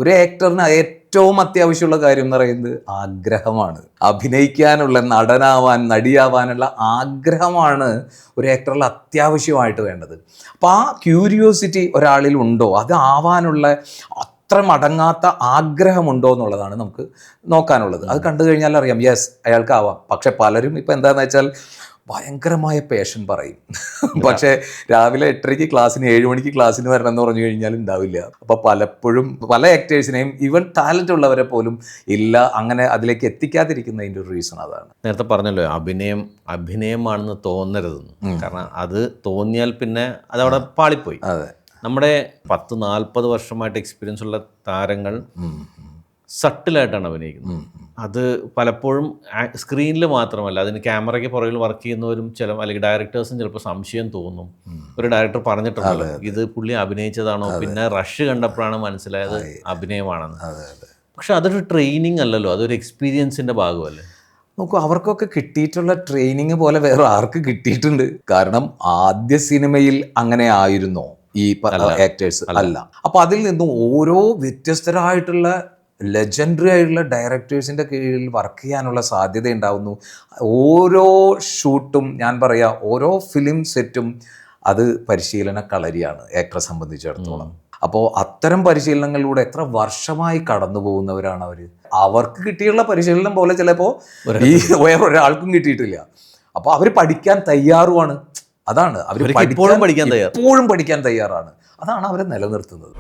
ഒരു ആക്ടറിന് ഏറ്റവും അത്യാവശ്യമുള്ള കാര്യം എന്ന് പറയുന്നത് ആഗ്രഹമാണ്. അഭിനയിക്കാനുള്ള, നടനാവാൻ, നടിയാവാനുള്ള ആഗ്രഹമാണ് ഒരു ആക്ടറിൽ അത്യാവശ്യമായിട്ട് വേണ്ടത്. അപ്പോൾ ആ ക്യൂരിയോസിറ്റി ഒരാളിൽ ഉണ്ടോ, അത് ആവാനുള്ള അത്ര മടങ്ങാത്ത ആഗ്രഹമുണ്ടോ എന്നുള്ളതാണ് നമുക്ക് നോക്കാനുള്ളത്. അത് കണ്ടു കഴിഞ്ഞാൽ അറിയാം, യെസ് അയാൾക്കാവാം. പക്ഷെ പലരും ഇപ്പം എന്താണെന്ന് വെച്ചാൽ ഭയങ്കരമായ പേഷൻ പറയും. പക്ഷേ രാവിലെ 8:30 ക്ലാസ്സിന് 7 മണിക്ക് ക്ലാസ്സിന് വരണം എന്ന് പറഞ്ഞു കഴിഞ്ഞാൽ ഉണ്ടാവില്ല. അപ്പോൾ പലപ്പോഴും പല ആക്ടേഴ്സിനെയും ഈവൻ ടാലൻ്റ് ഉള്ളവരെ പോലും ഇല്ല അങ്ങനെ അതിലേക്ക് എത്തിക്കാതിരിക്കുന്നതിൻ്റെ ഒരു റീസൺ അതാണ്. നേരത്തെ പറഞ്ഞല്ലോ, അഭിനയമാണെന്ന് തോന്നരുതെന്ന്. കാരണം അത് തോന്നിയാൽ പിന്നെ അതവിടെ പാളിപ്പോയി. അതെ, നമ്മുടെ 10-40 വർഷമായിട്ട് എക്സ്പീരിയൻസ് ഉള്ള താരങ്ങൾ സട്ടിലായിട്ടാണ് അഭിനയിക്കുന്നത്. അത് പലപ്പോഴും സ്ക്രീനിൽ മാത്രമല്ല, അതിന് ക്യാമറയ്ക്ക് പുറകിൽ വർക്ക് ചെയ്യുന്നവരും അല്ലെങ്കിൽ ഡയറക്ടേഴ്സും ചിലപ്പോൾ സംശയം തോന്നും. ഒരു ഡയറക്ടർ പറഞ്ഞിട്ടുണ്ടല്ലോ, ഇത് പുള്ളി അഭിനയിച്ചതാണോ, പിന്നെ റഷ് കണ്ടപ്പോഴാണ് മനസ്സിലായത് അഭിനയമാണെന്ന്. പക്ഷെ അതൊരു ട്രെയിനിങ് അല്ലല്ലോ, അതൊരു എക്സ്പീരിയൻസിൻ്റെ ഭാഗമല്ലേ. നോക്കൂ, അവർക്കൊക്കെ കിട്ടിയിട്ടുള്ള ട്രെയിനിങ് പോലെ വേറെ ആർക്ക് കിട്ടിയിട്ടുണ്ട്? കാരണം ആദ്യ സിനിമയിൽ അങ്ങനെ ആയിരുന്നോ ഈ ആക്ടേഴ്സ്? അല്ല. അപ്പോൾ അതിൽ നിന്നും ഓരോ വ്യത്യസ്തരായിട്ടുള്ള ലെജൻഡറി ആയിട്ടുള്ള ഡയറക്ടേഴ്സിൻ്റെ കീഴിൽ വർക്ക് ചെയ്യാനുള്ള സാധ്യത ഉണ്ടാവുന്നു. ഓരോ ഷൂട്ടും, ഞാൻ പറയാം, ഓരോ ഫിലിം സെറ്റും അത് പരിശീലന കളരിയാണ് ആക്ടറെ സംബന്ധിച്ചിടത്തോളം. അപ്പോൾ അത്തരം പരിശീലനങ്ങളിലൂടെ എത്ര വർഷമായി കടന്നു പോകുന്നവരാണ് അവർ. അവർക്ക് കിട്ടിയുള്ള പരിശീലനം പോലെ ചിലപ്പോൾ ഈ വേറൊരാൾക്കും കിട്ടിയിട്ടില്ല. അപ്പോൾ അവർ പഠിക്കാൻ തയ്യാറുമാണ്. അതാണ് അവർ ഇപ്പോഴും പഠിക്കാൻ പഠിക്കാൻ തയ്യാറാണ്. അതാണ് അവരെ നിലനിർത്തുന്നത്.